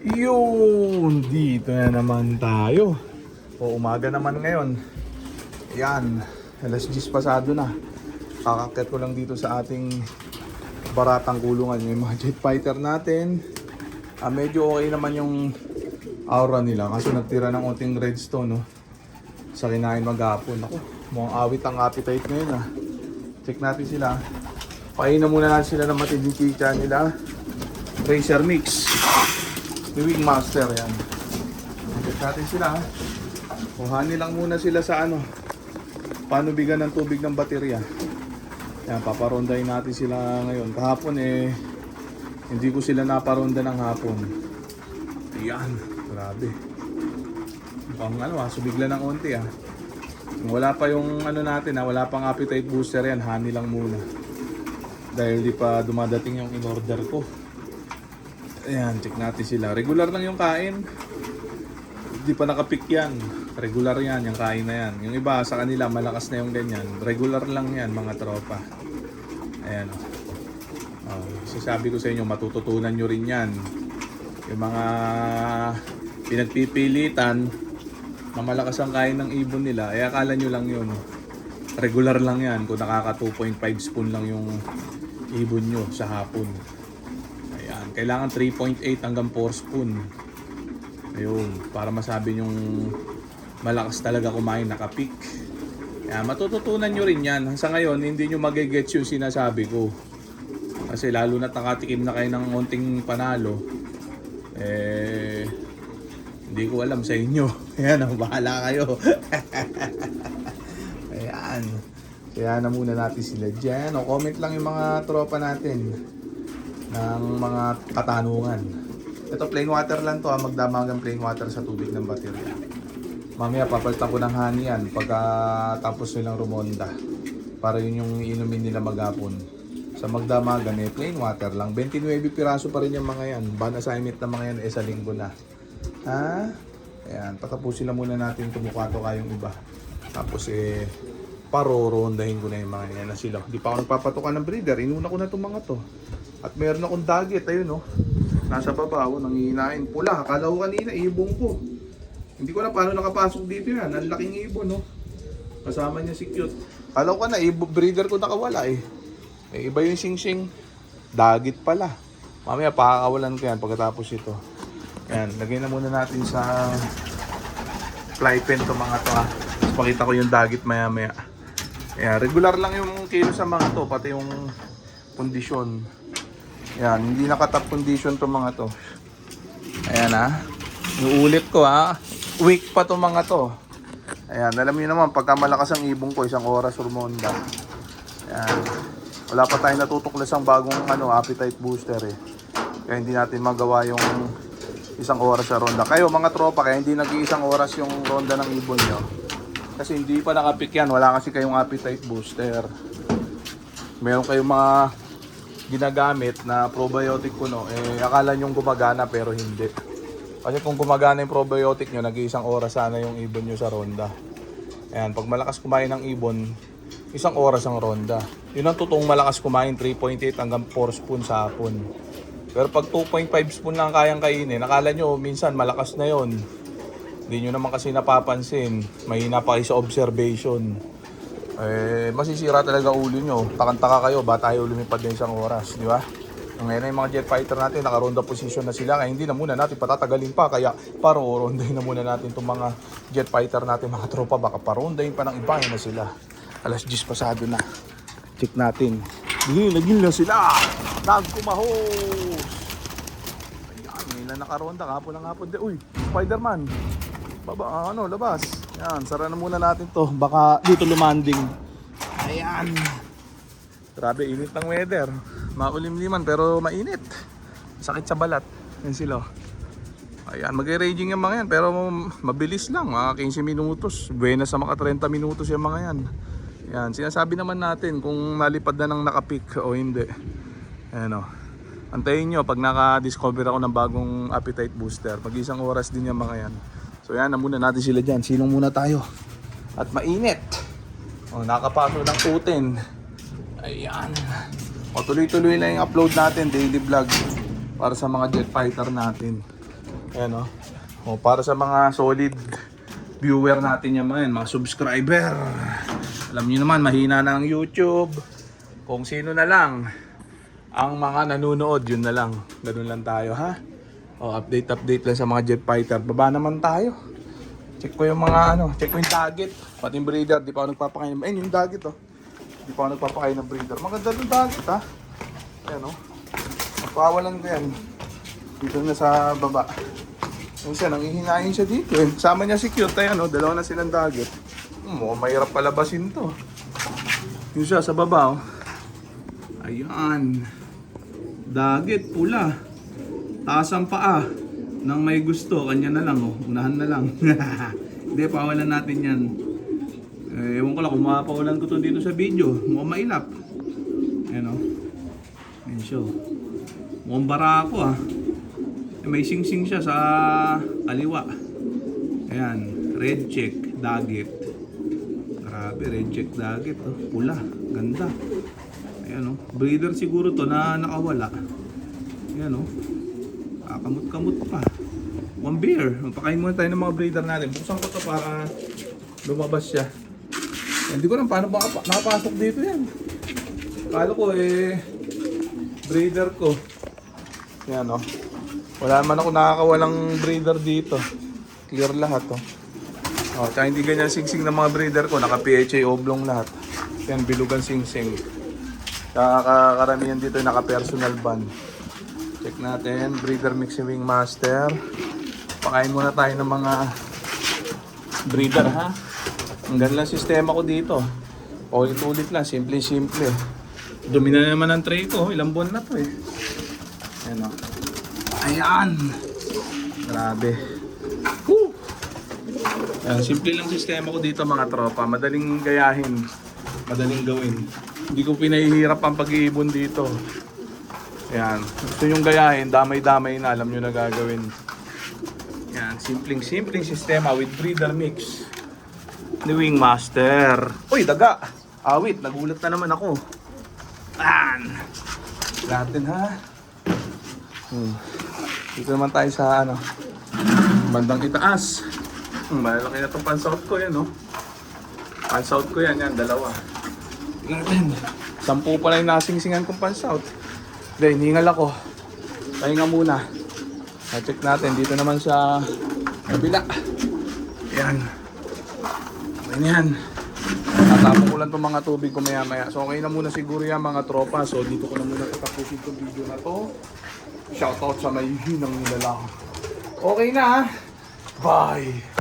Yun, dito na naman tayo. Umaga naman ngayon. Yan, alas 10 pasado na. Kakakit ko lang dito sa ating baratang kulungan. Yung mga jet fighter natin. Medyo okay naman yung aura nila. Kaso nagtira ng konting redstone, no? Sa kinain maghapon. Ako, mukhang awit ang appetite ngayon, ha. Check natin sila. Painan muna natin sila ng matinding chicha nila. Racer Mix. Wing Master, yan. Check natin sila, ha. Kuhanin lang muna sila sa ano, panubigan ng tubig ng baterya. Yan, paparondahin natin sila ngayon. Kahapon hindi ko sila naparonda ng hapon. Yan, grabe. Mukhang subigla ng onti, ha. Wala pa yung natin, ha. Wala pang appetite booster yan. Honey lang muna. Dahil di pa dumadating yung in-order ko. Ayan, check natin sila. Regular lang yung kain. Di pa nakapik yan. Regular yan, yung kain na yan. Yung iba sa kanila, malakas na yung ganyan. Regular lang yan, mga tropa. Ayan. Sasabi ko sa inyo, matututunan nyo rin yan. Yung mga pinagpipilitan na malakas ang kain ng ibon nila, akala nyo lang yun. Regular lang yan kung nakaka 2.5 spoon lang yung ibon nyo sa hapon. Kailangan 3.8 hanggang 4 spoon. Ayun, para masabi yung malakas talaga kumain, nakapik. Kaya matututunan nyo rin yan. Sa ngayon, hindi nyo magigets yung sinasabi ko. Kasi lalo na nakatikim na kayo ng konting panalo, hindi ko alam sa inyo. Ayan, bahala kayo. Ayan. Kaya na muna natin sila dyan. Comment lang yung mga tropa natin ng mga katanungan. Ito plain water lang to, magdamagang plain water sa tubig ng baterya. Mamaya papalitan ko ng honey yan pagkatapos nilang rumonda, para yun yung inumin nila maghapon. Sa magdamagan plain water lang. 29 piraso pa rin yung mga yan. Ban assignment na mga yan sa linggo na. Ha? Ayan, patapusin lang muna natin tumukato kayong iba. Tapos parorondahin ko na yung mga yan na sila. Di pa ako nagpapatukan ng breeder. Inuna ko na itong mga to. At meron akong dagit, ayun, no. Nasa baba, nangihinain. Pula, akala ko kanina, ibong ko. Hindi ko na paano nakapasok dito yan. Ang laking ibon, no. Kasama niya si Cute. Akala ko na, breeder ko nakawala, iba yung sing-sing. Dagit pala. Mamaya, pakakawalan ko yan pagkatapos ito. Yan, lagay na muna natin sa fly pen to mga to, ha. Tapos pakita ko yung dagit maya-maya. Yan, regular lang yung kilo sa mga to, pati yung kondisyon. Yan, hindi naka-top condition to mga to. Ayan, ha. Iuulit ko, ha. Weak pa to mga to. Ayan, alam niyo naman, pagka malakas ang ibong ko, 1 oras rumonda. Ayan. Wala pa tayong natutuklasang bagong appetite booster, Kaya hindi natin magawa yung 1 oras sa ronda. Kayo mga tropa, kaya hindi nag-1 oras yung ronda ng ibon nyo. Kasi hindi pa nakapik yan. Wala kasi kayong appetite booster. Meron kayong mga ginagamit na probiotic kuno, akala nyo gumagana pero hindi. Kasi kung gumagana yung probiotic nyo, nag-1 oras sana yung ibon nyo sa ronda. Ayan, pag malakas kumain ng ibon, 1 oras ang ronda. Yun ang totoong malakas kumain, 3.8 hanggang 4 spoon sa hapon. Pero pag 2.5 spoon lang kayang kainin, akala nyo minsan malakas na yon. Hindi nyo naman kasi napapansin, mahina pa kayo sa observation. Masisira talaga ulo nyo. Takang-taka kayo, ba tayo lumipad na 1 oras, di ba? Ngayon yung mga jet fighter natin, naka-ronda position na sila. Kaya hindi na muna natin patatagalin pa. Kaya parondahin na muna natin itong mga jet fighter natin, mga tropa. Baka parondahin pa ng iba na sila. Alas 10 pasado na. Check natin. Nagil na sila. Nagkumahos. Ayan, may naka-ronda. Hapon ng hapon. Uy, Spider-Man. Labas. Yan, sara na muna natin to. Baka dito lumanding. Ayan. Grabe, init ng weather. Maulimliman pero mainit. Sakit sa balat. Yan sila. Ayan, mag-raging yung mga yan. Pero mabilis lang, mga 15 minutos. Buenas sa mga 30 minutos yung mga yan. Yan, sinasabi naman natin kung nalipad na ng nakapik o hindi. Ayan o. Antayin nyo pag naka-discover ako ng bagong appetite booster. Mag-1 oras din yung mga yan. So yan na muna natin sila dyan. Silong muna tayo. At mainit. Nakapaso ng tutin. Ayan. Tuloy-tuloy na yung upload natin. Daily vlog. Para sa mga jet fighter natin. Ayan o. O, para sa mga solid viewer natin yan mga subscriber. Alam niyo naman, mahina na ang YouTube. Kung sino na lang ang mga nanonood, yun na lang. Ganun lang tayo ha. O, update lang sa mga jet fighter. Baba naman tayo. Check ko yung mga check ko yung target. Pati yung breeder, di pa ako nagpapakain. Ayun yung target oh. Di pa ako nagpapakain ng breeder. Maganda yung target ha. Ayan o. Magpawalan ko yan. Dito na sa baba. Minsan, nanghihinahin siya dito eh. Kasama niya si Cute, ayan o, dalawa na silang dagat. Mukhang mahirap palabasin to. Yung siya sa baba o. Ayan. Dagat, pula. Taas ang paa. Nang may gusto, kanya na lang o. Unahan na lang. Hindi, pawalan natin yan. Ewan ko lang kung mapawalan ko to dito sa video. Mukhang mailap. Ayan o. Ayan siya o. Mukhang bara ako ah. May sing-sing siya sa kaliwa. Ayan, red check, dagat. Grabe, red check, dagat. Oh. Pula, ganda. Ayan oh, breeder siguro to na nakawala. Ayan oh, kamot-kamot pa. One bear. Pakain muna tayo ng mga breeder natin. Buksan ko to para lumabas siya. Hindi ko lang paano ba nakapasok dito yan. Kala ko breeder ko. Ayan oh. Wala naman ako nakakawalang breeder dito. Clear lahat oh. Oh, tsaka hindi ganyan sing-sing ng mga breeder ko. Naka PHA oblong lahat. Yan, bilugan sing-sing. Tsaka karamihan dito naka personal ban. Check natin. Breeder Mixing Wing Master. Pakain muna tayo ng mga breeder ha. Ang ganda lang sistema ko dito. Ulit-ulit lang. Simple-simple. Dumi na naman ang tray ko. Ilang buwan na to eh. Ayan oh. Ayan! Grabe. Woo! Ayan, simple lang sistema ko dito mga tropa. Madaling gayahin. Madaling gawin. Hindi ko pinahihirap ang pag-iibon dito. Ayan. Gusto yung gayahin, damay-damay na. Alam nyo na gagawin. Ayan, simpleng sistema with breeder mix. The Wing Master. Uy, daga! Awit, nagulat na naman ako. Ayan! Latin ha. Dito naman tayo sa bandang itaas. Malaki na itong pan-south ko yan Pan-south ko yan, dalawa. Tingnan natin. 10 pa lang yung nasing-singan kong pan-south. Then, hingal ako. Pahinga muna. Check natin. Dito naman sa kabila. Ayan. Ayan. Tatapon ko lang itong mga tubig ko maya-maya. So, okay na muna siguro yan mga tropa. So, dito ko na muna tatapusin itong video na to. Shoutout sa may hinang nilalang. Okay na ha. Bye.